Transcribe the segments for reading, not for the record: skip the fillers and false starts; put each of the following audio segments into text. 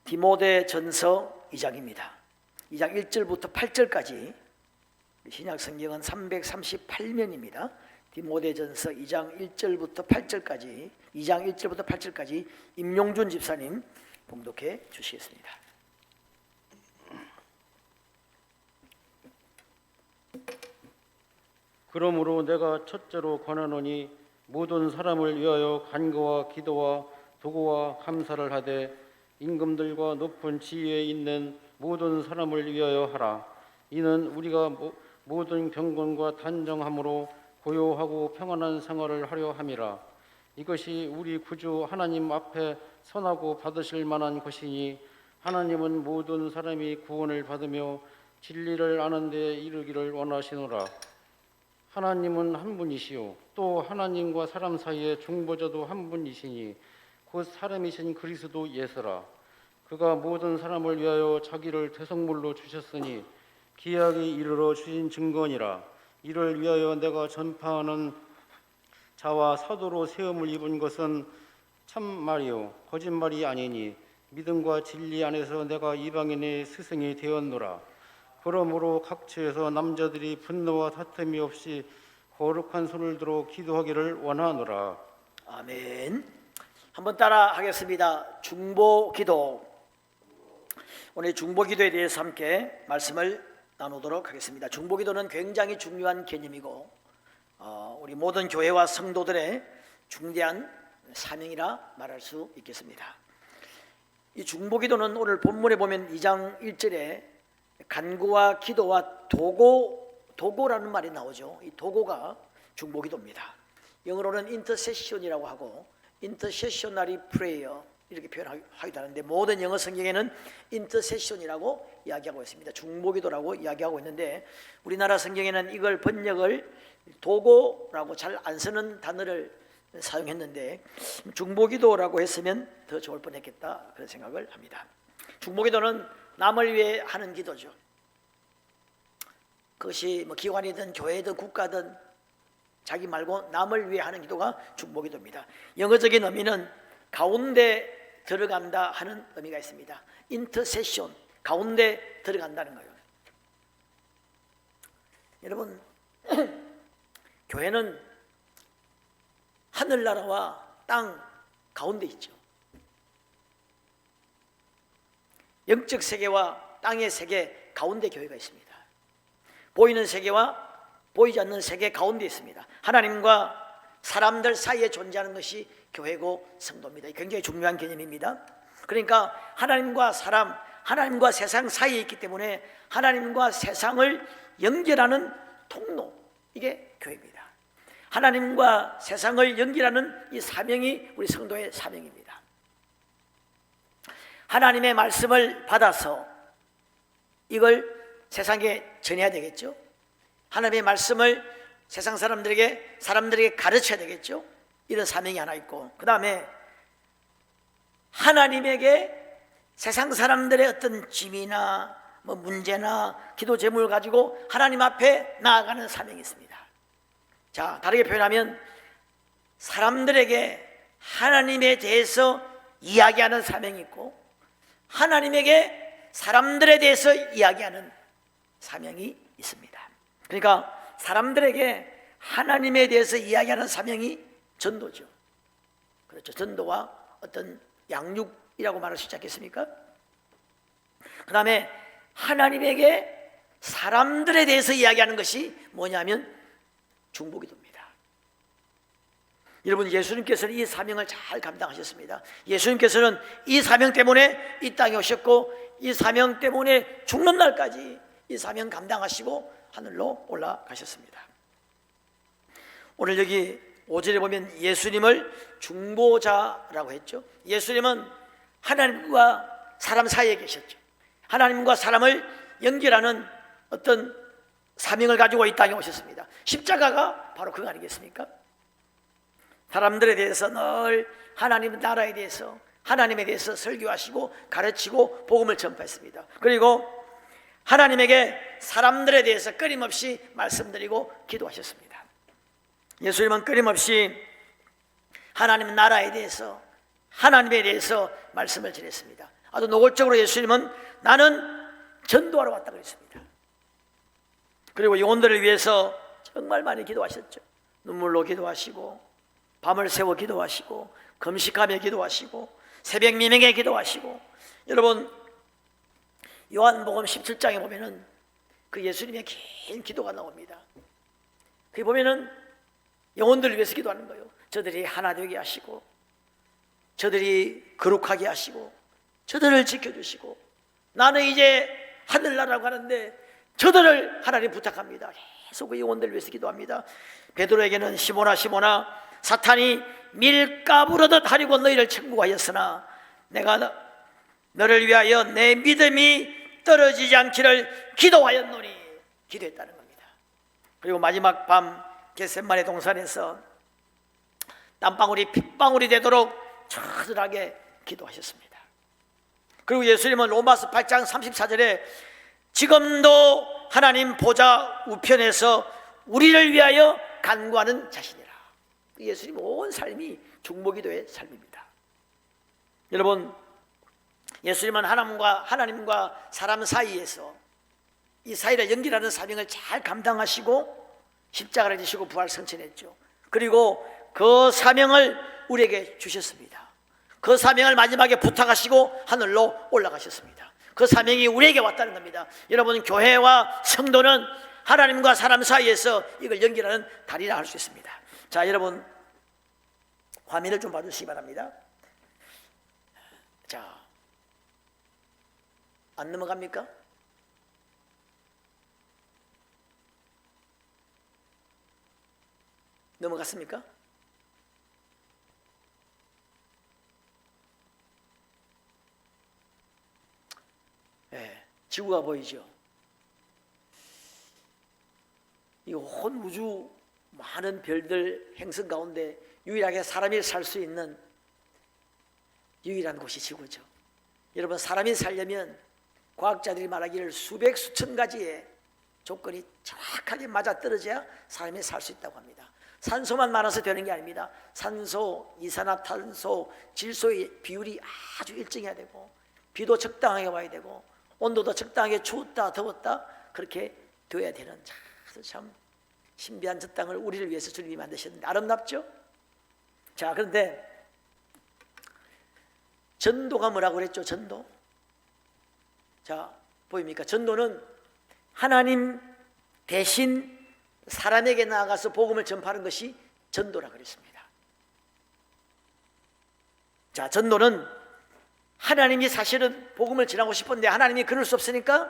디모데전서 2장입니다. 2장 1절부터 8절까지 신약 성경은 338면입니다. 디모데전서 2장 1절부터 8절까지 2장 1절부터 8절까지 임용준 집사님 봉독해 주시겠습니다. 그러므로 내가 첫째로 권하노니 모든 사람을 위하여 간구와 기도와 도구와 감사를 하되 임금들과 높은 지위에 있는 모든 사람을 위하여 하라. 이는 우리가 모든 경건과 단정함으로 고요하고 평안한 생활을 하려 함이라. 이것이 우리 구주 하나님 앞에 선하고 받으실 만한 것이니 하나님은 모든 사람이 구원을 받으며 진리를 아는 데 이르기를 원하시노라. 하나님은 한 분이시요 또 하나님과 사람 사이에 중보자도 한 분이시니 곧 사람이신 그리스도 예수라. 그가 모든 사람을 위하여 자기를 대성물로 주셨으니 기약이 이르러 주신 증거니라. 이를 위하여 내가 전파하는 자와 사도로 세움을 입은 것은 참말이요 거짓말이 아니니 믿음과 진리 안에서 내가 이방인의 스승이 되었노라. 그러므로 각처에서 남자들이 분노와 다툼이 없이 거룩한 손을 들어 기도하기를 원하노라. 아멘. 한번 따라 하겠습니다. 중보기도. 오늘 중보기도에 대해서 함께 말씀을 나누도록 하겠습니다. 중보기도는 굉장히 중요한 개념이고 우리 모든 교회와 성도들의 중대한 사명이라 말할 수 있겠습니다. 이 중보기도는 오늘 본문에 보면 2장 1절에 간구와 기도와 도고라는 말이 나오죠. 이 도고가 중보기도입니다. 영어로는 intercession이라고 하고 intercessionary prayer 이렇게 표현하기도 하는데 모든 영어 성경에는 intercession이라고 이야기하고 있습니다. 중보기도라고 이야기하고 있는데 우리나라 성경에는 이걸 번역을 도고라고 잘 안 쓰는 단어를 사용했는데 중보기도라고 했으면 더 좋을 뻔했겠다 그런 생각을 합니다. 중보기도는 남을 위해 하는 기도죠. 그것이 기관이든 교회든 국가든 자기 말고 남을 위해 하는 기도가 중보기도입니다. 영어적인 의미는 가운데 들어간다 하는 의미가 있습니다. intercession, 가운데 들어간다는 거예요. 여러분, 교회는 하늘나라와 땅 가운데 있죠. 영적 세계와 땅의 세계 가운데 교회가 있습니다. 보이는 세계와 보이지 않는 세계 가운데 있습니다. 하나님과 사람들 사이에 존재하는 것이 교회고 성도입니다. 굉장히 중요한 개념입니다. 그러니까 하나님과 사람, 하나님과 세상 사이에 있기 때문에 하나님과 세상을 연결하는 통로, 이게 교회입니다. 하나님과 세상을 연결하는 이 사명이 우리 성도의 사명입니다. 하나님의 말씀을 받아서 이걸 세상에 전해야 되겠죠. 하나님의 말씀을 세상 사람들에게 가르쳐야 되겠죠. 이런 사명이 하나 있고, 그 다음에 하나님에게 세상 사람들의 어떤 짐이나 문제나 기도 제목을 가지고 하나님 앞에 나아가는 사명이 있습니다. 자, 다르게 표현하면 사람들에게 하나님에 대해서 이야기하는 사명이 있고 하나님에게 사람들에 대해서 이야기하는 사명이 있습니다. 그러니까 사람들에게 하나님에 대해서 이야기하는 사명이 전도죠. 그렇죠. 전도와 어떤 양육이라고 말할 수 있지 않겠습니까? 그 다음에 하나님에게 사람들에 대해서 이야기하는 것이 뭐냐면 중보기도입니다. 여러분, 예수님께서는 이 사명을 잘 감당하셨습니다. 예수님께서는 이 사명 때문에 이 땅에 오셨고 이 사명 때문에 죽는 날까지 이 사명 감당하시고 하늘로 올라가셨습니다. 오늘 여기 5절에 보면 예수님을 중보자라고 했죠. 예수님은 하나님과 사람 사이에 계셨죠. 하나님과 사람을 연결하는 어떤 사명을 가지고 이 땅에 오셨습니다. 십자가가 바로 그거 아니겠습니까? 사람들에 대해서 늘 하나님 나라에 대해서 하나님에 대해서 설교하시고 가르치고 복음을 전파했습니다. 그리고 하나님에게 사람들에 대해서 끊임없이 말씀드리고 기도하셨습니다. 예수님은 끊임없이 하나님 나라에 대해서 하나님에 대해서 말씀을 드렸습니다. 아주 노골적으로 예수님은 나는 전도하러 왔다 그랬습니다. 그리고 영혼들을 위해서 정말 많이 기도하셨죠. 눈물로 기도하시고 밤을 새워 기도하시고 금식하며 기도하시고 새벽 미명에 기도하시고, 여러분 요한복음 17장에 보면은 그 예수님의 긴 기도가 나옵니다. 거기 보면은 영혼들을 위해서 기도하는 거예요. 저들이 하나 되게 하시고, 저들이 거룩하게 하시고, 저들을 지켜주시고, 나는 이제 하늘나라로 가는데 저들을 하나님 부탁합니다. 계속 그 영혼들을 위해서 기도합니다. 베드로에게는 시몬아 시몬아 사탄이 밀가부르듯 하려고 너희를 천국하였으나 내가 너를 위하여 내 믿음이 떨어지지 않기를 기도하였노니, 기도했다는 겁니다. 그리고 마지막 밤 겟세마네 동산에서 땀방울이 핏방울이 되도록 처절하게 기도하셨습니다. 그리고 예수님은 로마서 8장 34절에 지금도 하나님 보좌 우편에서 우리를 위하여 간구하는 자신이라. 예수님 온 삶이 중보기도의 삶입니다. 여러분, 예수님은 하나님과 사람 사이에서 이 사이를 연결하는 사명을 잘 감당하시고 십자가를 지시고 부활 성천했죠. 그리고 그 사명을 우리에게 주셨습니다. 그 사명을 마지막에 부탁하시고 하늘로 올라가셨습니다. 그 사명이 우리에게 왔다는 겁니다. 여러분, 교회와 성도는 하나님과 사람 사이에서 이걸 연결하는 다리라 할 수 있습니다. 자, 여러분 화면을 좀 봐주시기 바랍니다. 자, 안 넘어갑니까? 넘어갔습니까? 네, 지구가 보이죠? 이 온 우주 많은 별들 행성 가운데 유일하게 사람이 살 수 있는 유일한 곳이 지구죠. 여러분, 사람이 살려면 과학자들이 말하기를 수백 수천 가지의 조건이 정확하게 맞아떨어져야 사람이 살 수 있다고 합니다. 산소만 많아서 되는 게 아닙니다. 산소, 이산화탄소, 질소의 비율이 아주 일정해야 되고, 비도 적당하게 와야 되고, 온도도 적당하게 추웠다 더웠다 그렇게 되어야 되는 참 신비한 저 땅을 우리를 위해서 주님이 만드셨는데 아름답죠? 자, 그런데 전도가 뭐라고 그랬죠? 전도. 자, 보입니까? 전도는 하나님 대신 사람에게 나아가서 복음을 전파하는 것이 전도라 그랬습니다. 자, 전도는 하나님이 사실은 복음을 전하고 싶은데 하나님이 그럴 수 없으니까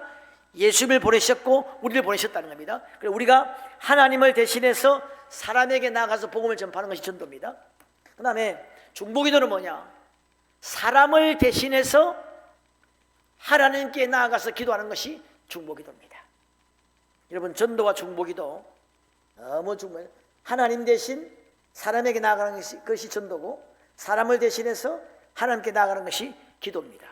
예수님을 보내셨고 우리를 보내셨다는 겁니다. 그래서 우리가 하나님을 대신해서 사람에게 나아가서 복음을 전파하는 것이 전도입니다. 그 다음에 중보기도는 뭐냐? 사람을 대신해서 하나님께 나아가서 기도하는 것이 중보기도입니다. 여러분, 전도와 중보기도 너무 중요해요. 하나님 대신 사람에게 나아가는 것이 전도고, 사람을 대신해서 하나님께 나아가는 것이 기도입니다.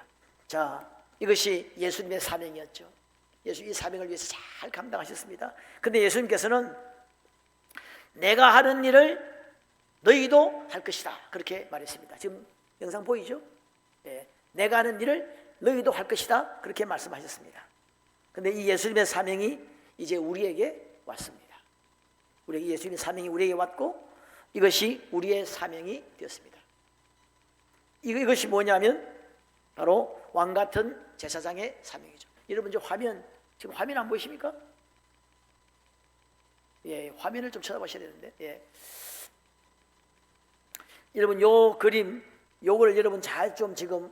자, 이것이 예수님의 사명이었죠. 예수 이 사명을 위해서 잘 감당하셨습니다. 그런데 예수님께서는 내가 하는 일을 너희도 할 것이다 그렇게 말했습니다. 지금 영상 보이죠? 네, 내가 하는 일을 너희도 할 것이다 그렇게 말씀하셨습니다. 그런데 이 예수님의 사명이 이제 우리에게 왔습니다. 우리에게 예수님의 사명이 우리에게 왔고 이것이 우리의 사명이 되었습니다. 이것이 뭐냐면 바로 왕같은 제사장의 사명이죠. 여러분, 지금 화면 안 보이십니까? 예, 화면을 좀 쳐다보셔야 되는데, 예. 여러분, 요 그림, 요거를 여러분 잘 좀 지금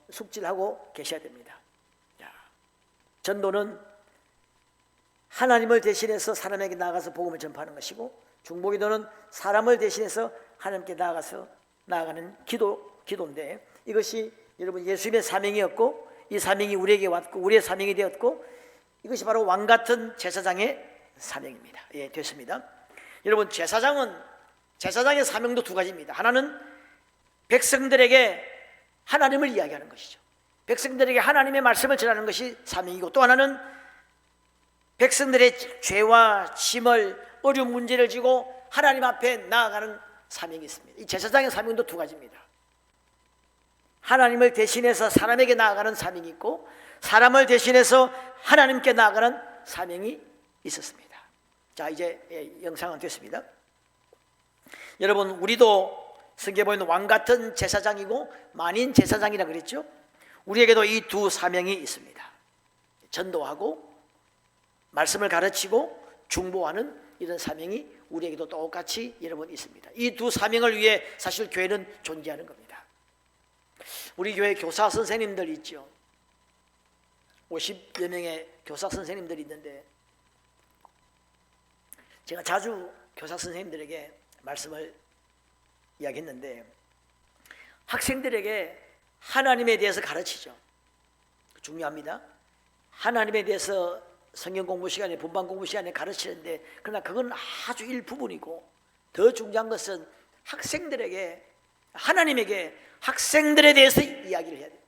숙지하고 계셔야 됩니다. 자, 전도는 하나님을 대신해서 사람에게 나아가서 복음을 전파하는 것이고, 중보기도는 사람을 대신해서 하나님께 나아가는 기도인데, 이것이 여러분 예수님의 사명이었고, 이 사명이 우리에게 왔고 우리의 사명이 되었고, 이것이 바로 왕같은 제사장의 사명입니다. 예, 됐습니다. 여러분, 제사장의 사명도 두 가지입니다. 하나는 백성들에게 하나님을 이야기하는 것이죠. 백성들에게 하나님의 말씀을 전하는 것이 사명이고, 또 하나는 백성들의 죄와 짐을, 어려운 문제를 지고 하나님 앞에 나아가는 사명이 있습니다. 이 제사장의 사명도 두 가지입니다. 하나님을 대신해서 사람에게 나아가는 사명이 있고 사람을 대신해서 하나님께 나아가는 사명이 있었습니다. 자, 이제 영상은 됐습니다. 여러분, 우리도 성경에 보면 왕 같은 제사장이고 만인 제사장이라 그랬죠. 우리에게도 이 두 사명이 있습니다. 전도하고 말씀을 가르치고 중보하는 이런 사명이 우리에게도 똑같이 여러분 있습니다. 이 두 사명을 위해 사실 교회는 존재하는 겁니다. 우리 교회 교사 선생님들 있죠. 50여 명의 교사 선생님들이 있는데 제가 자주 교사 선생님들에게 말씀을 이야기했는데 학생들에게 하나님에 대해서 가르치죠. 중요합니다. 하나님에 대해서 성경 공부 시간에 분반 공부 시간에 가르치는데 그러나 그건 아주 일부분이고 더 중요한 것은 학생들에게 하나님에게 학생들에 대해서 이야기를 해야 돼요.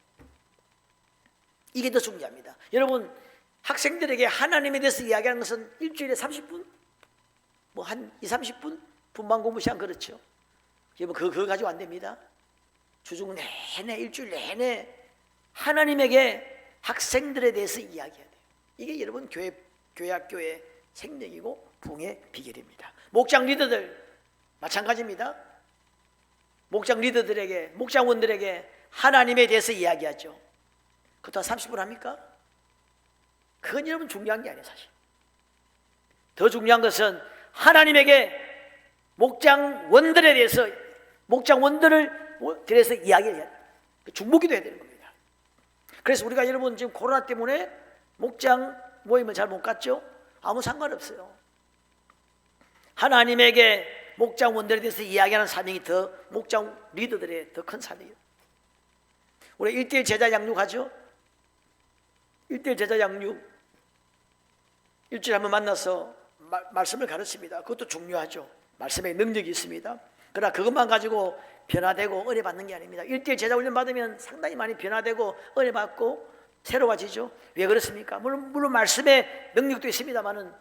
이게 더 중요합니다. 여러분, 학생들에게 하나님에 대해서 이야기하는 것은 일주일에 30분? 뭐 한 20-30분? 분반 공부 시간 그렇죠. 여러분, 그거 가지고 안 됩니다. 주중 내내 일주일 내내 하나님에게 학생들에 대해서 이야기해야 돼요. 이게 여러분 교회 학교의 생명이고 부흥의 비결입니다. 목장 리더들 마찬가지입니다. 목장 리더들에게 목장원들에게 하나님에 대해서 이야기하죠. 그것도 한 30분 합니까? 그건 여러분 중요한 게 아니에요. 사실 더 중요한 것은 하나님에게 목장원들에 대해서 목장원들을 대해서 이야기를 해야 돼요. 중보기도 해야 되는 겁니다. 그래서 우리가 여러분 지금 코로나 때문에 목장 모임을 잘 못 갔죠? 아무 상관없어요. 하나님에게 목장원들에 대해서 이야기하는 사명이 더 목장 리더들의 더 큰 사명이에요. 우리 1:1 제자 양육하죠? 1:1 제자 양육 일주일에 한번 만나서 말씀을 가르칩니다. 그것도 중요하죠. 말씀에 능력이 있습니다. 그러나 그것만 가지고 변화되고 은혜 받는 게 아닙니다. 1:1 제자 훈련 받으면 상당히 많이 변화되고 은혜 받고 새로워지죠. 왜 그렇습니까? 물론 말씀에 능력도 있습니다만은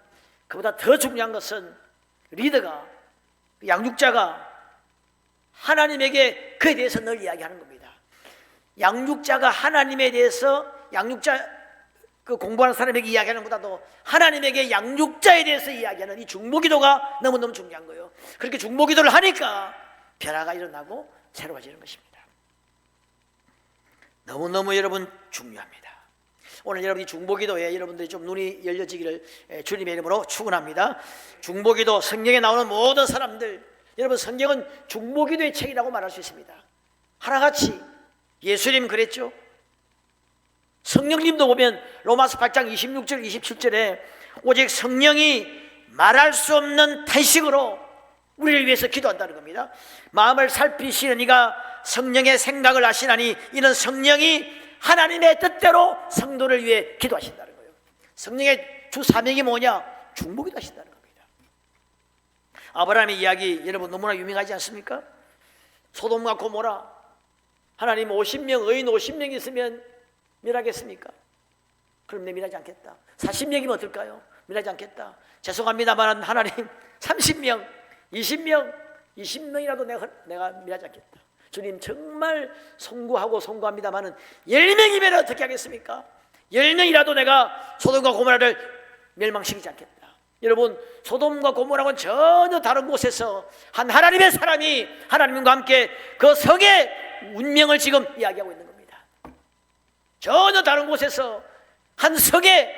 그보다 더 중요한 것은 리더가 양육자가 하나님에게 그에 대해서 늘 이야기하는 겁니다. 양육자가 하나님에 대해서 양육자 그 공부하는 사람에게 이야기하는 것보다도 하나님에게 양육자에 대해서 이야기하는 이 중보기도가 너무너무 중요한 거예요. 그렇게 중보기도를 하니까 변화가 일어나고 새로워지는 것입니다. 너무너무 여러분 중요합니다. 오늘 여러분 이 중보기도에 여러분들이 좀 눈이 열려지기를 주님의 이름으로 축원합니다. 중보기도 성경에 나오는 모든 사람들 여러분 성경은 중보기도의 책이라고 말할 수 있습니다. 하나같이 예수님 그랬죠. 성령님도 보면 로마서 8장 26절 27절에 오직 성령이 말할 수 없는 탄식으로 우리를 위해서 기도한다는 겁니다. 마음을 살피시는 이가 성령의 생각을 아시나니 이는 성령이 하나님의 뜻대로 성도를 위해 기도하신다는 거예요. 성령의 주 사명이 뭐냐? 중보기도 하신다는 겁니다. 아브라함의 이야기 여러분 너무나 유명하지 않습니까? 소돔과 고모라 하나님 50명 의인 50명 있으면 멸하겠습니까? 그럼 내 멸하지 않겠다. 40명이면 어떨까요? 멸하지 않겠다. 죄송합니다만 하나님 30명 20명이라도 내가 멸하지 않겠다. 주님 정말 송구합니다만은 10명이면 어떻게 하겠습니까? 10명이라도 내가 소돔과 고모라를 멸망시키지 않겠다. 여러분 소돔과 고모라는 전혀 다른 곳에서 한 하나님의 사람이 하나님과 함께 그 성의 운명을 지금 이야기하고 있는 겁니다. 전혀 다른 곳에서 한 성의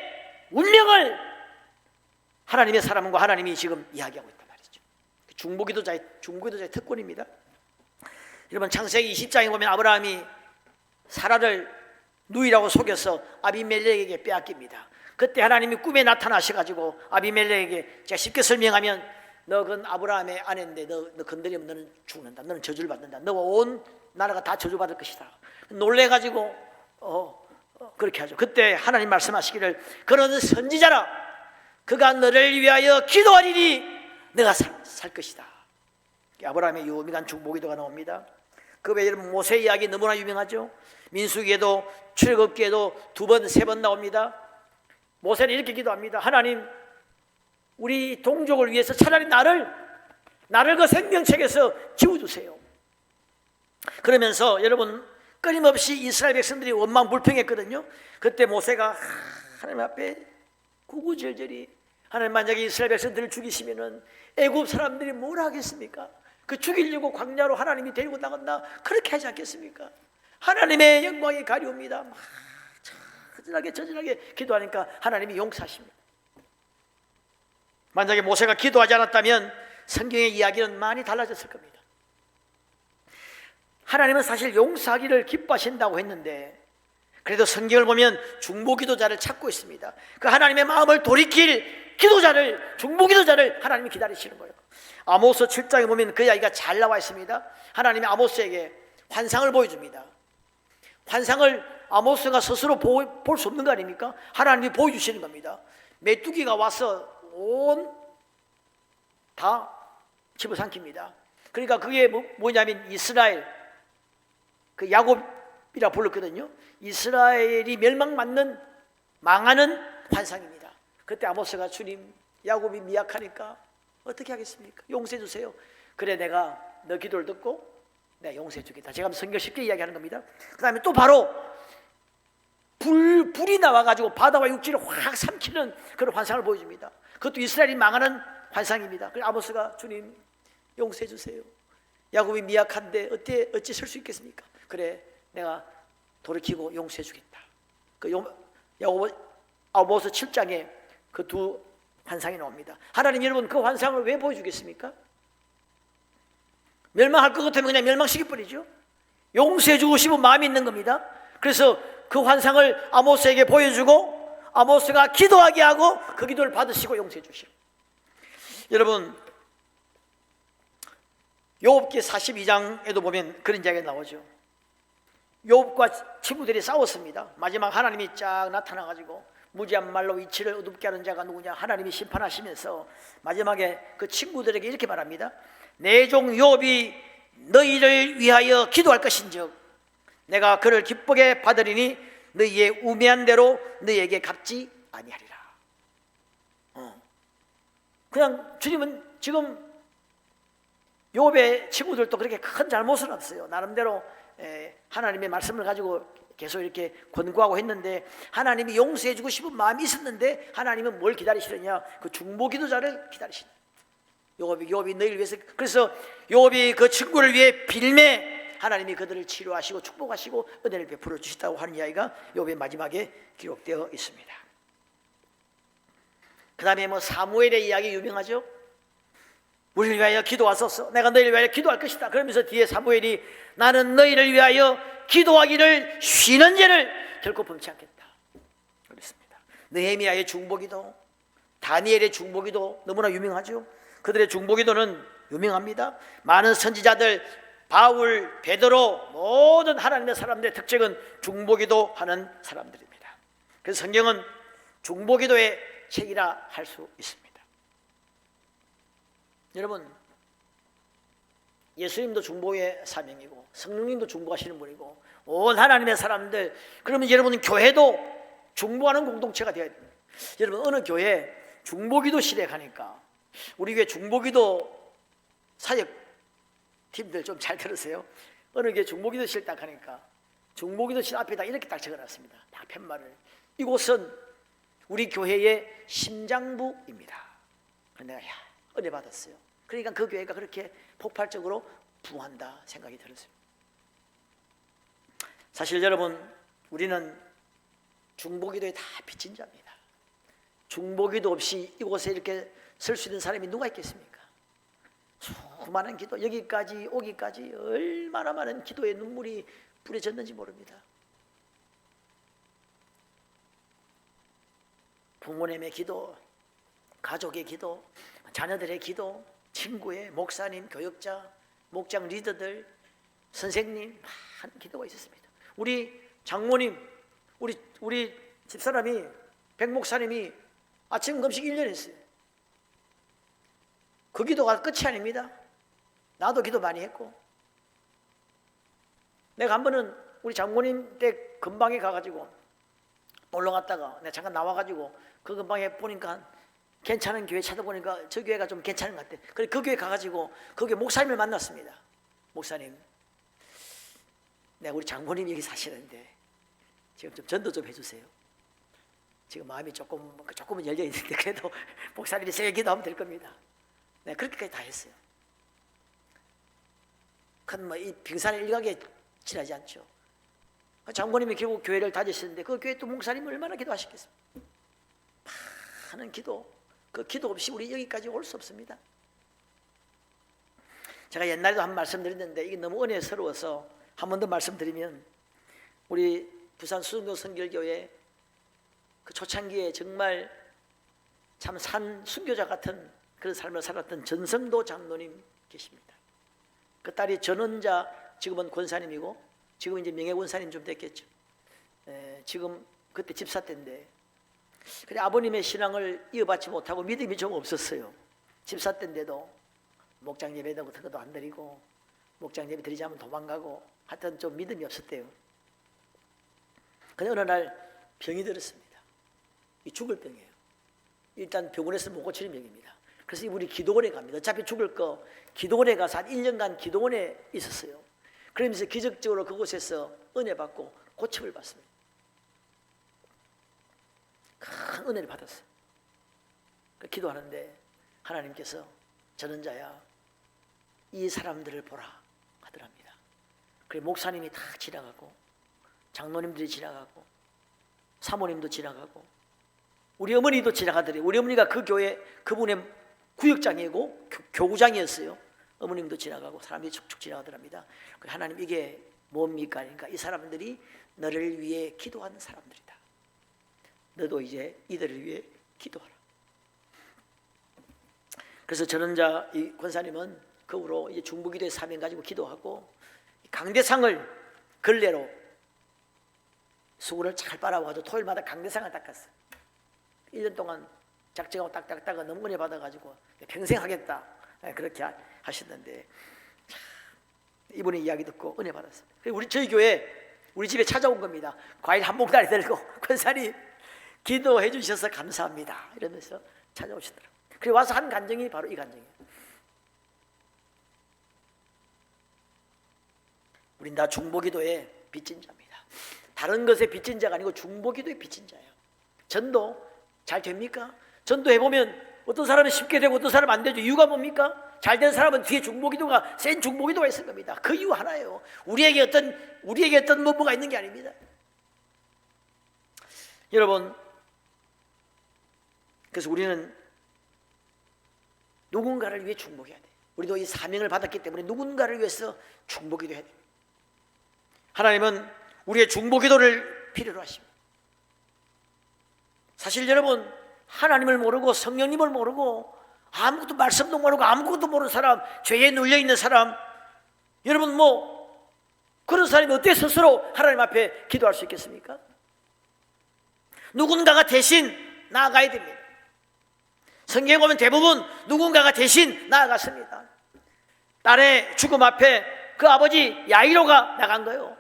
운명을 하나님의 사람과 하나님이 지금 이야기하고 있단 말이죠. 중보기도자의 특권입니다. 여러분 창세기 20장에 보면 아브라함이 사라를 누이라고 속여서 아비멜렉에게 빼앗깁니다. 그때 하나님이 꿈에 나타나셔가지고 아비멜렉에게 제가 쉽게 설명하면 너 그건 아브라함의 아내인데 너 건드리면 너는 죽는다. 너는 저주를 받는다. 너와 온 나라가 다 저주받을 것이다. 놀래가지고 그렇게 하죠. 그때 하나님 말씀하시기를 그는 선지자라 그가 너를 위하여 기도하리니 너가 살 것이다. 아브라함의 유명한 중보기도가 나옵니다. 그 외에 여러분 모세 이야기 너무나 유명하죠. 민수기에도 출애굽기에도 2번 3번 나옵니다. 모세는 이렇게 기도합니다. 하나님 우리 동족을 위해서 차라리 나를 그 생명책에서 지워주세요. 그러면서 여러분 끊임없이 이스라엘 백성들이 원망불평했거든요. 그때 모세가 하나님 앞에 구구절절히, 하나님 만약에 이스라엘 백성들을 죽이시면은 애굽 사람들이 뭘 하겠습니까? 그 죽이려고 광야로 하나님이 데리고 나간다, 그렇게 하지 않겠습니까? 하나님의 영광이 가려옵니다. 막 저절하게 기도하니까 하나님이 용서하십니다. 만약에 모세가 기도하지 않았다면 성경의 이야기는 많이 달라졌을 겁니다. 하나님은 사실 용서하기를 기뻐하신다고 했는데, 그래도 성경을 보면 중보기도자를 찾고 있습니다. 그 하나님의 마음을 돌이킬 기도자를, 중보기도자를 하나님이 기다리시는 거예요. 아모스 7장에 보면 그 이야기가 잘 나와 있습니다. 하나님이 아모스에게 환상을 보여줍니다. 환상을 아모스가 스스로 볼 수 없는 거 아닙니까? 하나님이 보여주시는 겁니다. 메뚜기가 와서 온 다 집어삼킵니다. 그러니까 그게 뭐냐면 이스라엘, 그 야곱이라 불렀거든요. 이스라엘이 멸망맞는, 망하는 환상입니다. 그때 아모스가 주님, 야곱이 미약하니까 어떻게 하겠습니까? 용서해 주세요. 그래, 내가 너 기도를 듣고 내가 용서해 주겠다. 제가 성경 쉽게 이야기하는 겁니다. 그 다음에 또 바로 불이 나와가지고 바다와 육지를 확 삼키는 그런 환상을 보여줍니다. 그것도 이스라엘이 망하는 환상입니다. 그래서 아모스가 주님 용서해 주세요. 야곱이 미약한데 어찌 설 수 있겠습니까? 그래, 내가 돌이키고 용서해 주겠다. 그 아모스 7장에 그 두 환상이 나옵니다. 하나님, 여러분, 그 환상을 왜 보여주겠습니까? 멸망할 것 같으면 그냥 멸망시켜버리죠. 용서해 주고 싶은 마음이 있는 겁니다. 그래서 그 환상을 아모스에게 보여주고 아모스가 기도하게 하고 그 기도를 받으시고 용서해 주시고. 여러분, 욥기 42장에도 보면 그런 이야기가 나오죠. 욥과 친구들이 싸웠습니다. 마지막 하나님이 쫙 나타나가지고 무지한 말로 이치를 어둡게 하는 자가 누구냐, 하나님이 심판하시면서 마지막에 그 친구들에게 이렇게 말합니다. 내 종 욥이 너희를 위하여 기도할 것인즉 내가 그를 기쁘게 받으리니 너희의 우매한 대로 너희에게 갚지 아니하리라. 그냥 주님은 지금 욥의 친구들도 그렇게 큰 잘못은 없어요. 나름대로 하나님의 말씀을 가지고 계속 이렇게 권고하고 했는데, 하나님이 용서해 주고 싶은 마음이 있었는데 하나님은 뭘 기다리시느냐? 그 중보기도자를 기다리시는. 욥이 너희를 위해서, 그래서 욥이 그 친구를 위해 빌매 하나님이 그들을 치료하시고 축복하시고 은혜를 베풀어 주시다고 하는 이야기가 욥의 마지막에 기록되어 있습니다. 그 다음에 사무엘의 이야기 유명하죠. 우리를 위하여 기도하소서, 내가 너희를 위하여 기도할 것이다. 그러면서 뒤에 사무엘이 나는 너희를 위하여 기도하기를 쉬는 죄를 결코 범치 않겠다 그랬습니다. 느헤미야의 중보기도, 다니엘의 중보기도 너무나 유명하죠. 그들의 중보기도는 유명합니다. 많은 선지자들, 바울, 베드로, 모든 하나님의 사람들의 특징은 중보기도 하는 사람들입니다. 그래서 성경은 중보기도의 책이라 할 수 있습니다. 여러분, 예수님도 중보의 사명이고 성령님도 중보하시는 분이고 온 하나님의 사람들, 그러면 여러분은 교회도 중보하는 공동체가 되어야 됩니다. 여러분, 어느 교회 중보기도실에 가니까, 우리 교회 중보기도 사역팀들 좀 잘 들으세요. 어느 교회 중보기도실 딱 가니까 중보기도실 앞에다 이렇게 딱 적어놨습니다. 딱 팻말을. 이곳은 우리 교회의 심장부입니다. 그래서 내가 은혜 받았어요. 그러니까 그 교회가 그렇게 폭발적으로 부흥한다 생각이 들었어요. 사실 여러분, 우리는 중보기도에 다 빚진 자입니다. 중보기도 없이 이곳에 이렇게 설 수 있는 사람이 누가 있겠습니까? 수많은 기도, 여기까지 오기까지 얼마나 많은 기도의 눈물이 뿌려졌는지 모릅니다. 부모님의 기도, 가족의 기도, 자녀들의 기도, 친구의, 목사님, 교역자, 목장 리더들, 선생님, 많은 기도가 있었습니다. 우리 장모님, 우리 집사람이, 백 목사님이 아침 금식 1년 했어요. 그 기도가 끝이 아닙니다. 나도 기도 많이 했고, 내가 한 번은 우리 장모님 댁 근방에 가가지고 놀러 갔다가 내가 잠깐 나와가지고 그 근방에 보니까 괜찮은 교회 찾아보니까 저 교회가 좀 괜찮은 것 같아. 그래서 그 교회 가가지고 그 교회 목사님을 만났습니다. 목사님, 네, 우리 장모님이 여기 사시는데 지금 좀 전도 좀 해주세요. 지금 마음이 조금은 열려 있는데 그래도 목사님이 세게 기도하면 될 겁니다. 네, 그렇게까지 다 했어요. 큰 뭐 이 빙산의 일각에 지나지 않죠. 장모님이 결국 교회를 다니시는데 그 교회 또 목사님이 얼마나 기도하셨겠습니까? 많은 기도, 그 기도 없이 우리 여기까지 올 수 없습니다. 제가 옛날에도 한 말씀드렸는데 이게 너무 은혜스러워서 한 번 더 말씀드리면, 우리 부산 수성교 선결교회 그 초창기에 정말 참 산 순교자 같은 그런 삶을 살았던 전성도 장로님 계십니다. 그 딸이 전원자, 지금은 권사님이고 지금 이제 명예권사님 좀 됐겠죠. 지금 그때 집사 때인데, 그래 아버님의 신앙을 이어받지 못하고 믿음이 좀 없었어요. 집사 때인데도 목장 예배 같은 것도 안 드리고, 목장 예배 드리자면 도망가고, 하여튼 좀 믿음이 없었대요. 근데 어느 날 병이 들었습니다. 이 죽을 병이에요. 일단 병원에서 못 고치는 병입니다. 그래서 이분이 기도원에 갑니다. 어차피 죽을 거 기도원에 가서 한 1년간 기도원에 있었어요. 그러면서 기적적으로 그곳에서 은혜 받고 고침을 받습니다. 큰 은혜를 받았어요. 기도하는데 하나님께서 전원자야, 이 사람들을 보라 하더랍니다. 그래 목사님이 다 지나가고, 장로님들이 지나가고, 사모님도 지나가고, 우리 어머니도 지나가더래요. 우리 어머니가 그 교회 그분의 구역장이고 교구장이었어요. 어머님도 지나가고 사람들이 축축 지나가더랍니다. 하나님 이게 뭡니까? 그러니까 이 사람들이 너를 위해 기도하는 사람들이다. 너도 이제 이들을 위해 기도하라. 그래서 전원자 이 권사님은 그 후로 이제 중보기도의 사명 가지고 기도하고, 강대상을 걸레로 수건을 잘 빨아와서 토요일마다 강대상을 닦았어요. 1년 동안 작정하고 딱딱딱은 너무 은혜 받아가지고 평생 하겠다 그렇게 하셨는데, 이분의 이야기 듣고 은혜 받았어요. 저희 교회 우리 집에 찾아온 겁니다. 과일 한 봉다리 들고 권사님 기도해 주셔서 감사합니다 이러면서 찾아오시더라고요. 그리고 와서 한 간증이 바로 이 간증이에요. 우린 다 중보기도의 빚진 자입니다. 다른 것에 빚진 자가 아니고 중보기도의 빚진 자예요. 전도 잘 됩니까? 전도해보면 어떤 사람은 쉽게 되고 어떤 사람은 안 되죠. 이유가 뭡니까? 잘 된 사람은 뒤에 중보기도가, 센 중보기도가 있을 겁니다. 그 이유 하나예요. 우리에게 어떤 뭐가 있는 게 아닙니다. 여러분, 그래서 우리는 누군가를 위해 중보해야 돼요. 우리도 이 사명을 받았기 때문에 누군가를 위해서 중보기도 해야 돼요. 하나님은 우리의 중보기도를 필요로 하십니다. 사실 여러분, 하나님을 모르고 성령님을 모르고 아무것도 말씀도 모르고 아무것도 모르는 사람, 죄에 눌려있는 사람, 여러분 그런 사람이 어떻게 스스로 하나님 앞에 기도할 수 있겠습니까? 누군가가 대신 나아가야 됩니다. 성경에 보면 대부분 누군가가 대신 나아갔습니다. 딸의 죽음 앞에 그 아버지 야이로가 나간 거예요.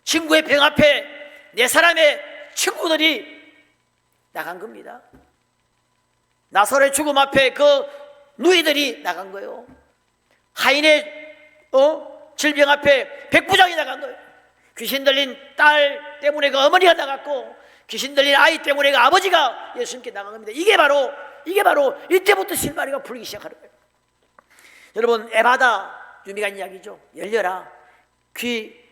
친구의 병 앞에 네 사람의 친구들이 나간 겁니다. 나사로의 죽음 앞에 그 누이들이 나간 거예요. 하인의 질병 앞에 백부장이 나간 거예요. 귀신 들린 딸 때문에 그 어머니가 나갔고, 귀신 들린 아이 때문에 그 아버지가 예수님께 나간 겁니다. 이게 바로 이때부터 실마리가 풀리기 시작하는 거예요. 여러분, 에바다 유미간 이야기죠. 열려라. 귀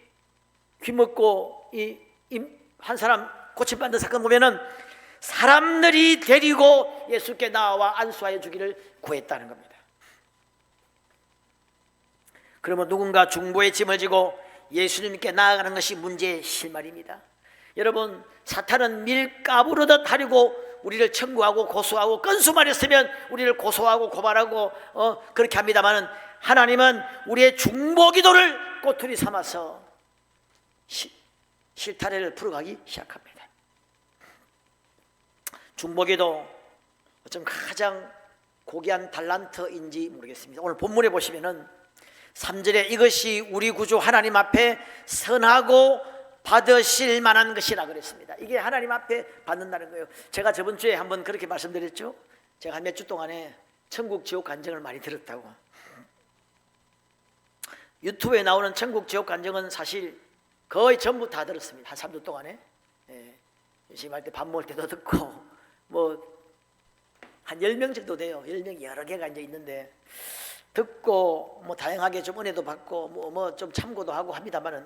먹고 한 사람 고침받는 사건 보면은 사람들이 데리고 예수께 나와 안수하여 주기를 구했다는 겁니다. 그러면 누군가 중보의 짐을 지고 예수님께 나아가는 것이 문제의 실마리입니다. 여러분, 사탄은 밀가부르듯 하려고 우리를 청구하고 고소하고, 건수만 했으면 우리를 고소하고 고발하고 그렇게 합니다만, 하나님은 우리의 중보기도를 꼬투리 삼아서 실타래를 풀어가기 시작합니다. 중보기도 어쩜 가장 고귀한 달란트인지 모르겠습니다. 오늘 본문에 보시면은 3절에 이것이 우리 구주 하나님 앞에 선하고 받으실 만한 것이라 그랬습니다. 이게 하나님 앞에 받는다는 거예요. 제가 저번 주에 한번 그렇게 말씀드렸죠. 제가 한 몇 주 동안에 천국 지옥 간증을 많이 들었다고. 유튜브에 나오는 천국 지옥 간증은 사실 거의 전부 다 들었습니다. 한 3주 동안에. 심할 때 밥 먹을 때도 듣고 뭐 한 10명 정도 돼요. 10명이 여러 개가 이제 있는데 듣고 뭐 다양하게 좀 은혜도 받고 뭐 좀 참고도 하고 합니다만은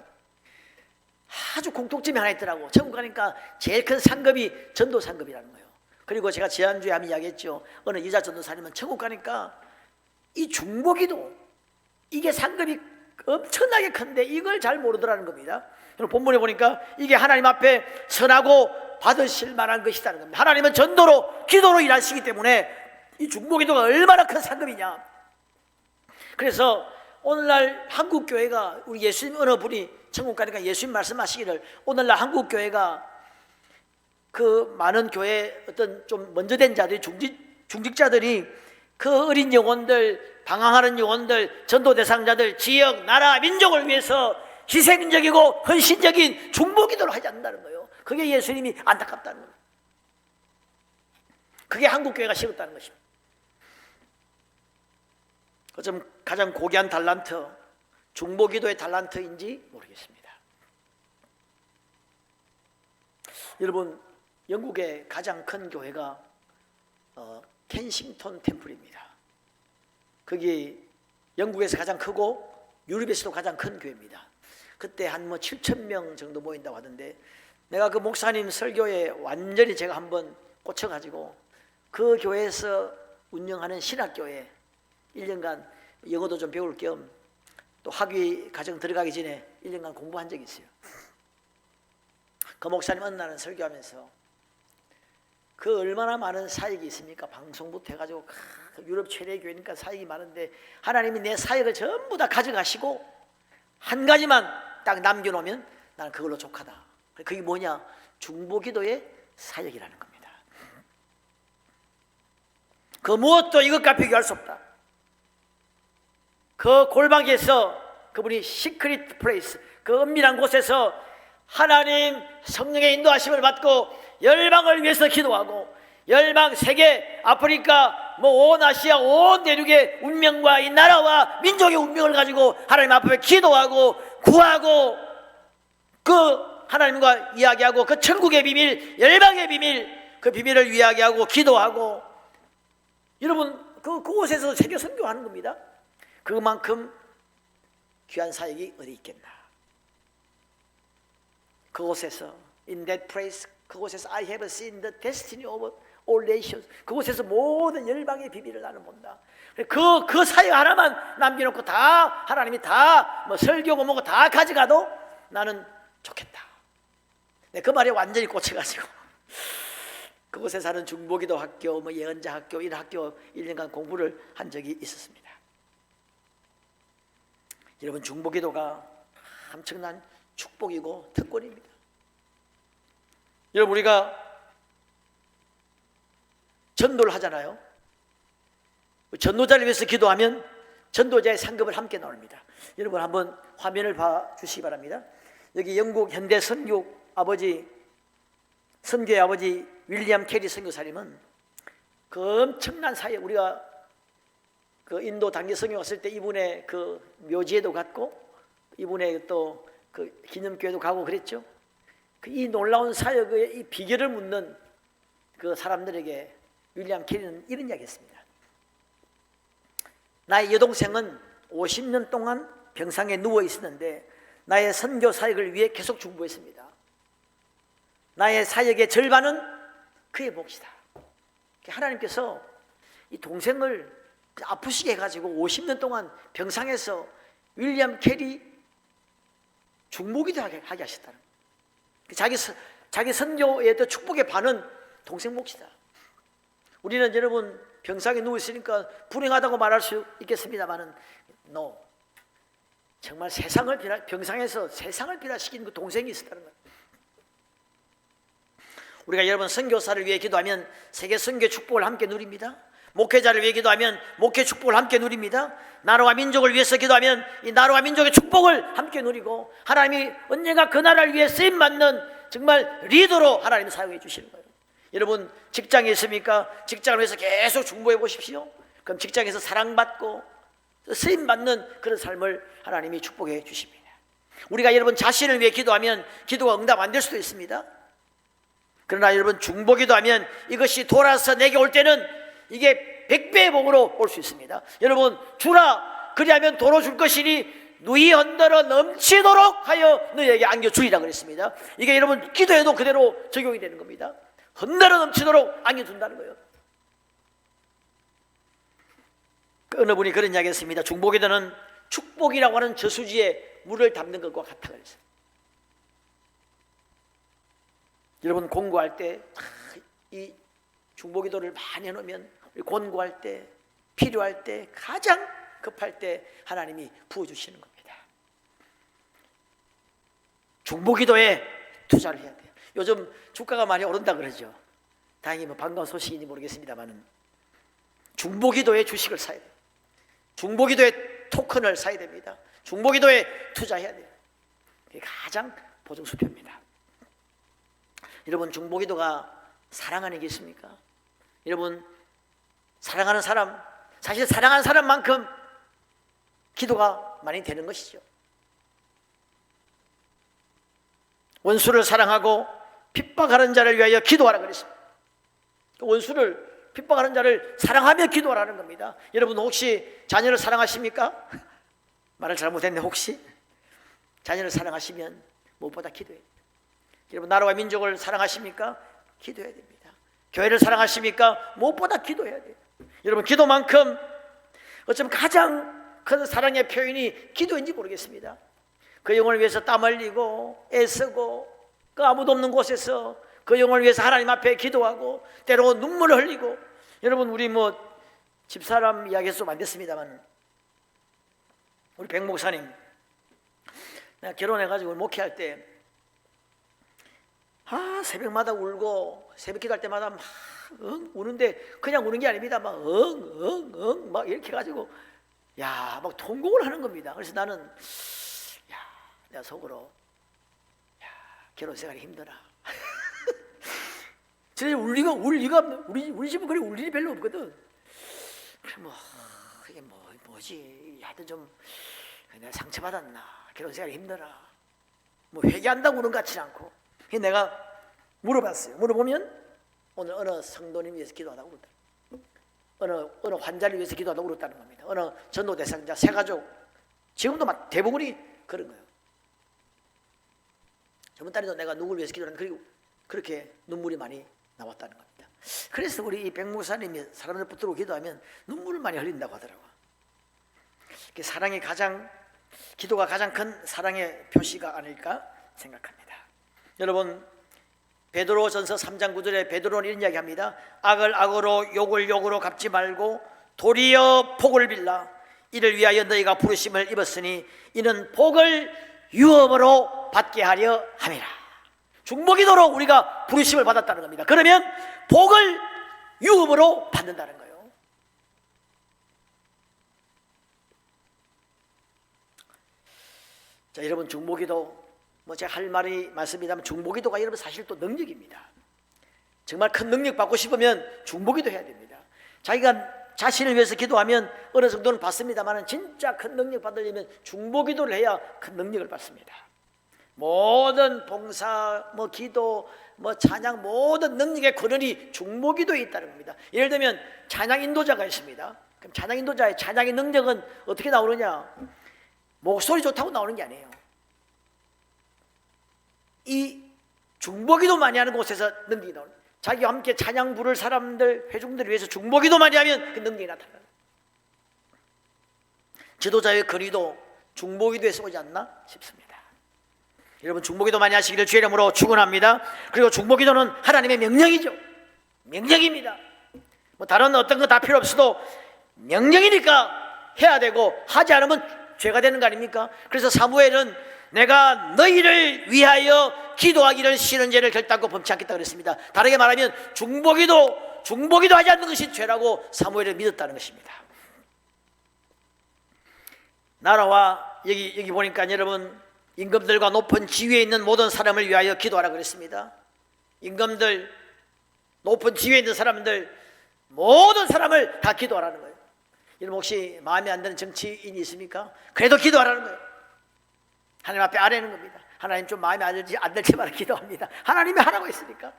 아주 공통점이 하나 있더라고. 천국 가니까 제일 큰 상급이 전도 상급이라는 거예요. 그리고 제가 지난주에 한번 이야기했죠. 어느 여자 전도사님은 천국 가니까 이 중보기도 이게 상급이 엄청나게 큰데 이걸 잘 모르더라는 겁니다. 본문에 보니까 이게 하나님 앞에 선하고 받으실 만한 것이라는 겁니다. 하나님은 전도로 기도로 일하시기 때문에 이 중보기도가 얼마나 큰 상급이냐. 그래서 오늘날 한국교회가 우리 예수님 어느 분이 천국 가니까 예수님 말씀하시기를 오늘날 한국교회가 그 많은 교회 어떤 좀 먼저 된 자들이 중직자들이 그 어린 영혼들, 방황하는 영혼들, 전도 대상자들, 지역, 나라, 민족을 위해서 희생적이고 헌신적인 중보기도를 하지 않는다는 거예요. 그게 예수님이 안타깝다는 거예요. 그게 한국교회가 식었다는 것입니다. 어쩜 가장 고귀한 달란트, 중보기도의 달란트인지 모르겠습니다. 여러분, 영국의 가장 큰 교회가 켄싱턴 템플입니다. 거기 영국에서 가장 크고 유럽에서도 가장 큰 교회입니다. 그때 한 7,000명 정도 모인다고 하던데 내가 그 목사님 설교에 완전히 제가 한번 꽂혀가지고 그 교회에서 운영하는 신학교에 1년간 영어도 좀 배울 겸 또 학위 과정 들어가기 전에 1년간 공부한 적이 있어요. 그 목사님 어느 날은 설교하면서 그 얼마나 많은 사역이 있습니까? 방송부터 해가지고 유럽 최대 교회니까 사역이 많은데 하나님이 내 사역을 전부 다 가져가시고 한 가지만 딱 남겨놓으면 나는 그걸로 족하다. 그게 뭐냐? 중보기도의 사역이라는 겁니다. 그 무엇도 이것과 비교할 수 없다. 그 골방에서 그분이 시크릿 플레이스, 그 은밀한 곳에서 하나님 성령의 인도하심을 받고 열방을 위해서 기도하고 열방, 세계, 아프리카, 온 아시아, 온 대륙의 운명과 이 나라와 민족의 운명을 가지고 하나님 앞에 기도하고 구하고 그 하나님과 이야기하고 그 천국의 비밀, 열방의 비밀, 그 비밀을 이야기하고 기도하고 여러분 그곳에서 세계 선교하는 겁니다. 그만큼 귀한 사역이 어디 있겠나. 그곳에서 in that place, 그곳에서 I have seen the destiny of all nations. 그곳에서 모든 열방의 비밀을 나는 본다. 그 사역 하나만 남겨놓고 다 하나님이 다 설교고 뭐고 다 가져가도 나는 좋겠다. 네, 그 말에 완전히 꽂혀가지고 그곳에 사는 중보기도 학교, 예언자 학교, 이런 학교 1년간 공부를 한 적이 있었습니다. 여러분, 중보기도가 엄청난 축복이고 특권입니다. 여러분, 우리가 전도를 하잖아요. 전도자를 위해서 기도하면 전도자의 상급을 함께 나옵니다. 여러분 한번 화면을 봐주시기 바랍니다. 여기 영국 현대 선교의 아버지 윌리엄 캐리 선교사님은 그 엄청난 사역, 우리가 그 인도 단기 선교 갔을 때 이분의 그 묘지에도 갔고 이분의 또 그 기념교회도 가고 그랬죠. 이 놀라운 사역의 이 비결을 묻는 그 사람들에게 윌리엄 캐리는 이런 이야기했습니다. 나의 여동생은 50년 동안 병상에 누워 있었는데 나의 선교 사역을 위해 계속 중보했습니다. 나의 사역의 절반은 그의 몫이다. 하나님께서 이 동생을 아프시게 해가지고 50년 동안 병상에서 윌리엄 캐리 중보기도 하게 하셨다는 거예요. 자기 선교의 또 축복의 반은 동생 몫이다. 우리는 여러분 병상에 누워 있으니까 불행하다고 말할 수 있겠습니다만은 no. 정말 병상에서 세상을 변화시키는 그 동생이 있었다는 거예요. 우리가 여러분 선교사를 위해 기도하면 세계 선교 축복을 함께 누립니다. 목회자를 위해 기도하면 목회 축복을 함께 누립니다. 나라와 민족을 위해서 기도하면 이 나라와 민족의 축복을 함께 누리고 하나님이 언젠가 그 나라를 위해 쓰임받는 정말 리더로 하나님이 사용해 주시는 거예요. 여러분 직장에 있습니까? 직장을 위해서 계속 중보해 보십시오. 그럼 직장에서 사랑받고 쓰임 받는 그런 삶을 하나님이 축복해 주십니다. 우리가 여러분 자신을 위해 기도하면 기도가 응답 안 될 수도 있습니다. 그러나 여러분 중보기도하면 이것이 돌아서 내게 올 때는 이게 100배의 복으로 올 수 있습니다. 여러분 주라 그리하면 도로 줄 것이니 누이 흔들어 넘치도록 하여 너희에게 안겨주리라 그랬습니다. 이게 여러분 기도해도 그대로 적용이 되는 겁니다. 흔들어 넘치도록 안겨준다는 거예요. 어느 분이 그런 이야기 했습니다. 중보기도는 축복이라고 하는 저수지에 물을 담는 것과 같다 그랬어요. 여러분 공고할 때 이 중보기도를 많이 해놓으면 권고할 때, 필요할 때, 가장 급할 때 하나님이 부어주시는 겁니다. 중보기도에 투자를 해야 돼요. 요즘 주가가 많이 오른다 그러죠. 다행히 뭐 반가운 소식인지 모르겠습니다만은 중보기도에 주식을 사야 돼요. 중보기도에 토큰을 사야 됩니다. 중보기도에 투자해야 돼요. 그게 가장 보증수표입니다. 여러분 중보기도가 사랑 아니겠습니까? 여러분 사랑하는 사람, 사실 사랑하는 사람만큼 기도가 많이 되는 것이죠. 원수를 사랑하고 핍박하는 자를 위하여 기도하라 그랬습니다. 원수를 핍박하는 자를 사랑하며 기도하라는 겁니다. 여러분 혹시 자녀를 사랑하십니까? 말을 잘못했네. 혹시 자녀를 사랑하시면 무엇보다 기도해야 돼요. 여러분 나라와 민족을 사랑하십니까? 기도해야 됩니다. 교회를 사랑하십니까? 무엇보다 기도해야 돼요. 여러분 기도만큼 어쩌면 가장 큰 사랑의 표현이 기도인지 모르겠습니다. 그 영혼을 위해서 땀 흘리고 애쓰고 그 아무도 없는 곳에서 그 영혼을 위해서 하나님 앞에 기도하고 때로 눈물을 흘리고. 여러분 우리 뭐 집사람 이야기해서 좀 안 됐습니다만 우리 백 목사님 내가 결혼해가지고 목회할 때 새벽마다 울고 새벽 기도할 때마다 막 우는데 그냥 우는 게 아닙니다. 막 막 이렇게 해가지고 막 통곡을 하는 겁니다. 그래서 나는 내가 속으로 결혼 생활이 힘드나. 진짜 울 리가 우리 집은 그래 울 일이 별로 없거든. 그래 뭐 이게 뭐지? 하여튼 좀 내가 상처받았나? 결혼 생활이 힘드나? 뭐 회개한다고 우는 것 같지는 않고. 그래서 내가 물어봤어요. 물어보면 오늘 어느 성도님 위해서 기도하다고 그랬다. 어느 환자를 위해서 기도하다고 그랬다는 겁니다. 어느 전도 대상자 새가족 지금도 막 대부분이 그런 거예요. 저번 달에도 내가 누구를 위해서 기도하는데 그리고 그렇게 눈물이 많이 나왔다는 겁니다. 그래서 우리 이 백 목사님이 사람들 붙들고 기도하면 눈물을 많이 흘린다고 하더라고요. 사랑이 기도가 가장 큰 사랑의 표시가 아닐까 생각합니다. 여러분 베드로전서 3장 9절에 베드로는 이런 이야기합니다. 악을 악으로 욕을 욕으로 갚지 말고 도리어 복을 빌라. 이를 위하여 너희가 부르심을 입었으니 이는 복을 유업으로 받게 하려 함이라. 중보기도로 우리가 부르심을 받았다는 겁니다. 그러면 복을 유업으로 받는다는 거예요. 자, 여러분 중보기도 제가 할 말이 많습니다만 중보기도가 여러분 사실 또 능력입니다. 정말 큰 능력 받고 싶으면 중보기도 해야 됩니다. 자기가 자신을 위해서 기도하면 어느 정도는 받습니다만 진짜 큰 능력 받으려면 중보기도를 해야 큰 능력을 받습니다. 모든 봉사, 기도, 찬양 모든 능력의 근원이 중보기도에 있다는 겁니다. 예를 들면 찬양 인도자가 있습니다. 그럼 찬양 인도자의 찬양의 능력은 어떻게 나오느냐? 목소리 좋다고 나오는 게 아니에요. 이 중보기도 많이 하는 곳에서 능력이 나오는 거예요. 자기와 함께 찬양 부를 사람들, 회중들을 위해서 중보기도 많이 하면 그 능력이 나타나요. 지도자의 권위도 중보기도에서 오지 않나 싶습니다. 여러분 중보기도 많이 하시기를 주의 이름으로 축원합니다. 그리고 중보기도는 하나님의 명령이죠. 명령입니다. 다른 어떤 거 다 필요 없어도 명령이니까 해야 되고 하지 않으면 죄가 되는 거 아닙니까? 그래서 사무엘은 내가 너희를 위하여 기도하기를 싫은 죄를 결단코 범치 않겠다 그랬습니다. 다르게 말하면 중보기도 하지 않는 것이 죄라고 사무엘을 믿었다는 것입니다. 나라와 여기 보니까 여러분 임금들과 높은 지위에 있는 모든 사람을 위하여 기도하라 그랬습니다. 임금들, 높은 지위에 있는 사람들 모든 사람을 다 기도하라는 거예요. 여러분 혹시 마음에 안 드는 정치인이 있습니까? 그래도 기도하라는 거예요. 하나님 앞에 아뢰는 겁니다. 하나님 좀 마음에 안 들지 말아 기도합니다. 하나님이 하라고 했으니까.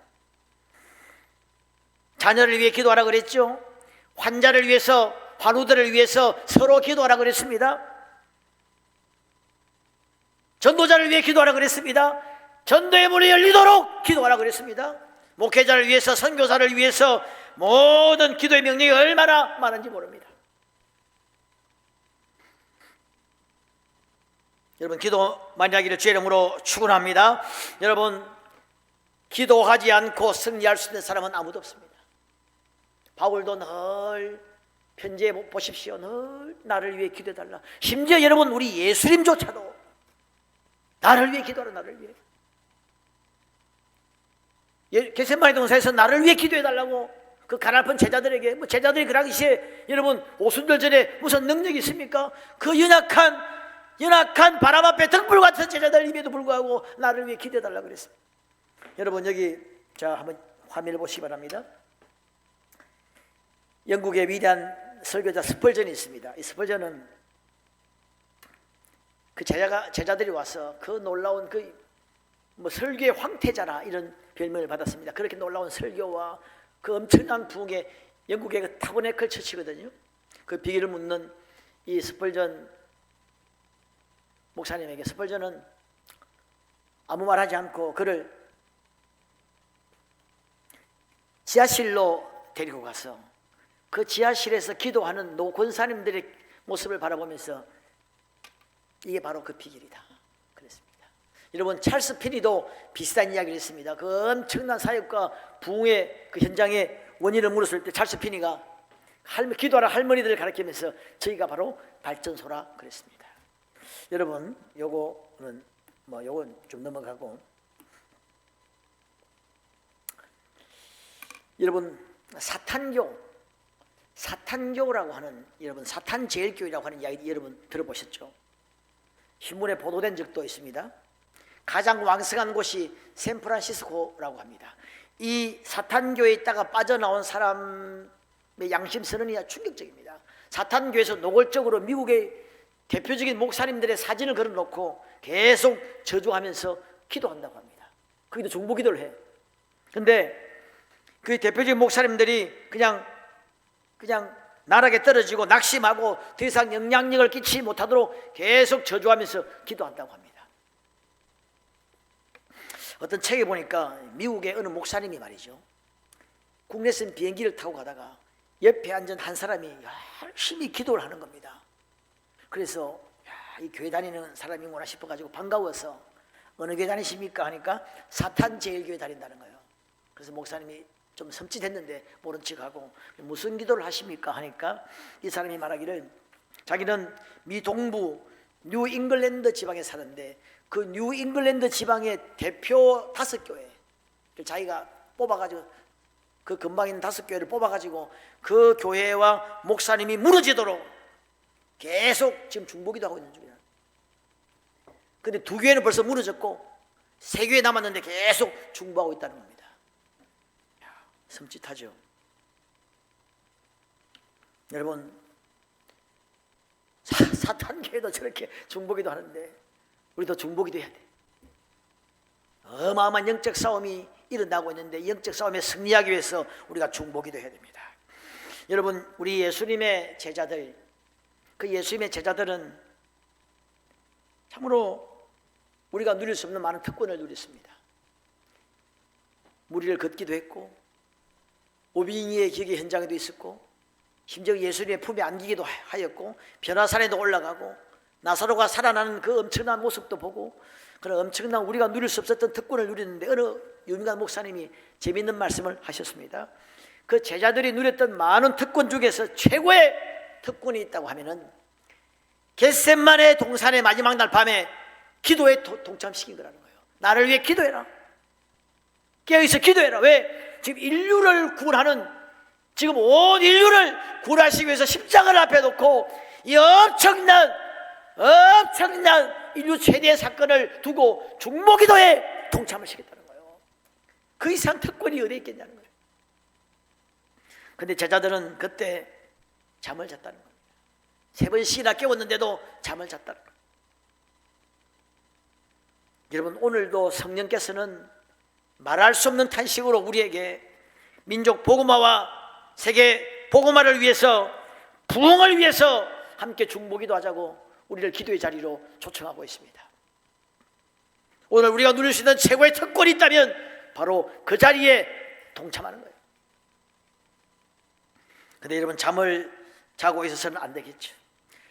자녀를 위해 기도하라고 그랬죠. 환자를 위해서, 환우들을 위해서 서로 기도하라고 그랬습니다. 전도자를 위해 기도하라고 그랬습니다. 전도의 문이 열리도록 기도하라고 그랬습니다. 목회자를 위해서, 선교사를 위해서 모든 기도의 명령이 얼마나 많은지 모릅니다. 여러분 기도 많이 하기를 주의 이름으로 축원합니다. 여러분 기도하지 않고 승리할 수 있는 사람은 아무도 없습니다. 바울도 늘 편지에 보십시오. 늘 나를 위해 기도해달라. 심지어 여러분 우리 예수님조차도 나를 위해 기도하라. 나를 위해. 겟세마네 동산에서 나를 위해 기도해달라고 그 가난한 제자들에게, 제자들이 그 당시에 여러분 오순절전에 무슨 능력이 있습니까? 그 연약한 바람 앞에 등불 같은 제자들임에도 불구하고 나를 위해 기도해달라고 그랬습니다. 여러분 여기 자 한번 화면을 보시기 바랍니다. 영국의 위대한 설교자 스펄전이 있습니다. 이 스펄전은 그 제자들이 와서 그 놀라운 설교의 황태자라 이런 별명을 받았습니다. 그렇게 놀라운 설교와 그 엄청난 부흥에 영국의 그 타버네클 처치거든요. 그 비결을 묻는 이 스펄전 목사님에게 스펄전은 아무 말 하지 않고 그를 지하실로 데리고 가서 그 지하실에서 기도하는 권사님들의 모습을 바라보면서 이게 바로 그 비결이다 그랬습니다. 여러분 찰스 피니도 비슷한 이야기를 했습니다. 그 엄청난 사역과 부흥의 그 현장에 원인을 물었을 때 찰스 피니가 기도하라 할머니들을 가르치면서 저희가 바로 발전소라 그랬습니다. 여러분 요거는 요건 좀 넘어가고 여러분 사탄교라고 하는 여러분 사탄제일교회라고 하는 이야기 여러분 들어보셨죠? 신문에 보도된 적도 있습니다. 가장 왕성한 곳이 샌프란시스코라고 합니다. 이 사탄교회에 있다가 빠져나온 사람의 양심 선언이 충격적입니다. 사탄교회에서 노골적으로 미국의 대표적인 목사님들의 사진을 걸어놓고 계속 저주하면서 기도한다고 합니다. 거기도 중보기도를 해요. 근데 그 대표적인 목사님들이 그냥 나락에 떨어지고 낙심하고 더 이상 영향력을 끼치지 못하도록 계속 저주하면서 기도한다고 합니다. 어떤 책에 보니까 미국의 어느 목사님이 말이죠, 국내선 비행기를 타고 가다가 옆에 앉은 한 사람이 열심히 기도를 하는 겁니다. 그래서 이 교회 다니는 사람이구나 싶어가지고 반가워서 어느 교회 다니십니까 하니까 사탄제일교회 다닌다는 거예요. 그래서 목사님이 좀 섬찟했는데 모른 척하고 무슨 기도를 하십니까 하니까 이 사람이 말하기를 자기는 미 동부 뉴 잉글랜드 지방에 사는데 그 뉴 잉글랜드 지방의 대표 5교회 자기가 뽑아가지고 그 근방에 있는 5교회를 뽑아가지고 그 교회와 목사님이 무너지도록 계속 지금 중보기도 하고 있는 중이야. 근데 2교회는 벌써 무너졌고 3교회 남았는데 계속 중보하고 있다는 겁니다. 섬찟하죠. 여러분 사탄교회도 저렇게 중보기도 하는데 우리도 중보기도 해야 돼. 어마어마한 영적 싸움이 일어나고 있는데 영적 싸움에 승리하기 위해서 우리가 중보기도 해야 됩니다. 여러분 우리 예수님의 제자들, 그 예수님의 제자들은 참으로 우리가 누릴 수 없는 많은 특권을 누렸습니다. 무리를 걷기도 했고 오병이의 기계 현장에도 있었고 심지어 예수님의 품에 안기기도 하였고 변화산에도 올라가고 나사로가 살아나는 그 엄청난 모습도 보고 그런 엄청난 우리가 누릴 수 없었던 특권을 누리는데 어느 유명한 목사님이 재미있는 말씀을 하셨습니다. 그 제자들이 누렸던 많은 특권 중에서 최고의 특권이 있다고 하면은 겟세마네 동산의 마지막 날 밤에 기도에 동참시킨 거라는 거예요. 나를 위해 기도해라. 깨어있어 기도해라. 왜? 지금 인류를 구원하는, 지금 온 인류를 구원하시기 위해서 십자가를 앞에 놓고 이 엄청난 인류 최대의 사건을 두고 중보기도에 동참을 시켰다는 거예요. 그 이상 특권이 어디에 있겠냐는 거예요. 그런데 제자들은 그때 잠을 잤다는 겁니다. 3번씩이나 깨웠는데도 잠을 잤다. 여러분, 오늘도 성령께서는 말할 수 없는 탄식으로 우리에게 민족 복음화와 세계 복음화를 위해서, 부흥을 위해서 함께 중보기도 하자고 우리를 기도의 자리로 초청하고 있습니다. 오늘 우리가 누릴 수 있는 최고의 특권이 있다면 바로 그 자리에 동참하는 거예요. 그런데 여러분, 잠을 자고 있어서는 안 되겠죠.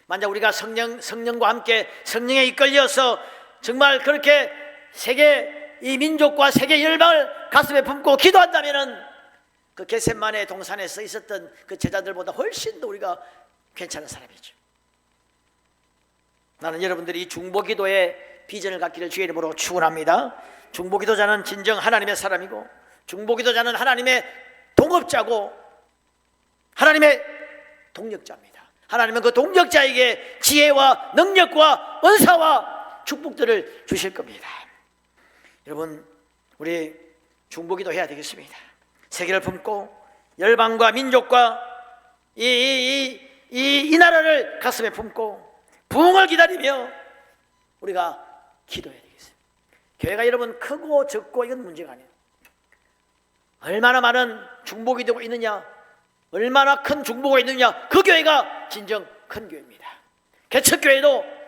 만약 우리가 성령과 함께 성령에 이끌려서 정말 그렇게 세계 이 민족과 세계 열방을 가슴에 품고 기도한다면은 그 겟세마네 동산에서 있었던 그 제자들보다 훨씬 더 우리가 괜찮은 사람이죠. 나는 여러분들이 이 중보기도의 비전을 갖기를 주의 이름으로 축원합니다. 중보기도자는 진정 하나님의 사람이고, 중보기도자는 하나님의 동업자고 하나님의 동력자입니다. 하나님은 그 동력자에게 지혜와 능력과 은사와 축복들을 주실 겁니다. 여러분, 우리 중보기도 해야 되겠습니다. 세계를 품고 열방과 민족과 이 나라를 가슴에 품고 부흥을 기다리며 우리가 기도해야 되겠습니다. 교회가 여러분 크고 적고 이건 문제가 아니에요. 얼마나 많은 중보기도가 있느냐, 얼마나 큰 중보가 있느냐, 그 교회가 진정 큰 교회입니다. 개척교회도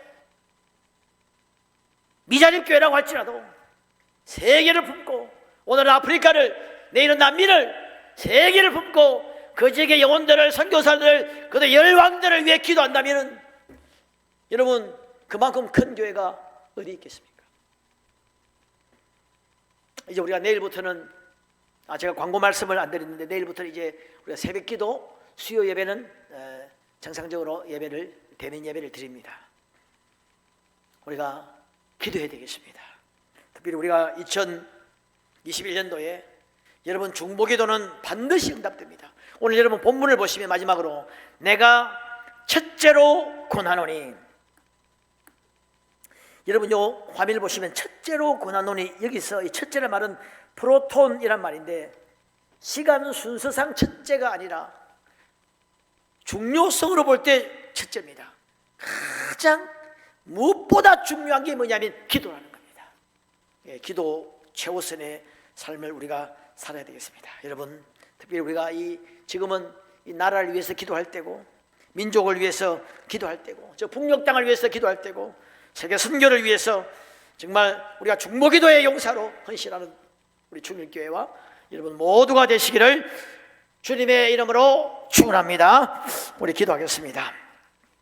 미자립교회라고 할지라도 세계를 품고, 오늘은 아프리카를, 내일은 난민을, 세계를 품고 그 지역의 영혼들을, 선교사들, 그들 열왕들을 위해 기도한다면 여러분, 그만큼 큰 교회가 어디 있겠습니까? 이제 우리가 내일부터는, 제가 광고 말씀을 안 드렸는데, 내일부터는 이제 우리가 새벽기도 수요 예배는 정상적으로 예배를, 대면 예배를 드립니다. 우리가 기도해야 되겠습니다. 특별히 우리가 2021년도에 여러분 중보기도는 반드시 응답됩니다. 오늘 여러분 본문을 보시면 마지막으로 내가 첫째로 권하노니, 여러분 요 화면을 보시면 첫째로 권하노니, 여기서 이 첫째란 말은 프로톤이란 말인데 시간 순서상 첫째가 아니라 중요성으로 볼 때 첫째입니다. 가장 무엇보다 중요한 게 뭐냐면 기도라는 겁니다. 기도 최우선의 삶을 우리가 살아야 되겠습니다. 여러분, 특별히 우리가 지금은 이 나라를 위해서 기도할 때고, 민족을 위해서 기도할 때고, 저 북녘 땅을 위해서 기도할 때고, 세계 선교를 위해서 정말 우리가 중보기도의 용사로 헌신하는 우리 중일교회와 여러분 모두가 되시기를 주님의 이름으로 축원합니다. 우리 기도하겠습니다.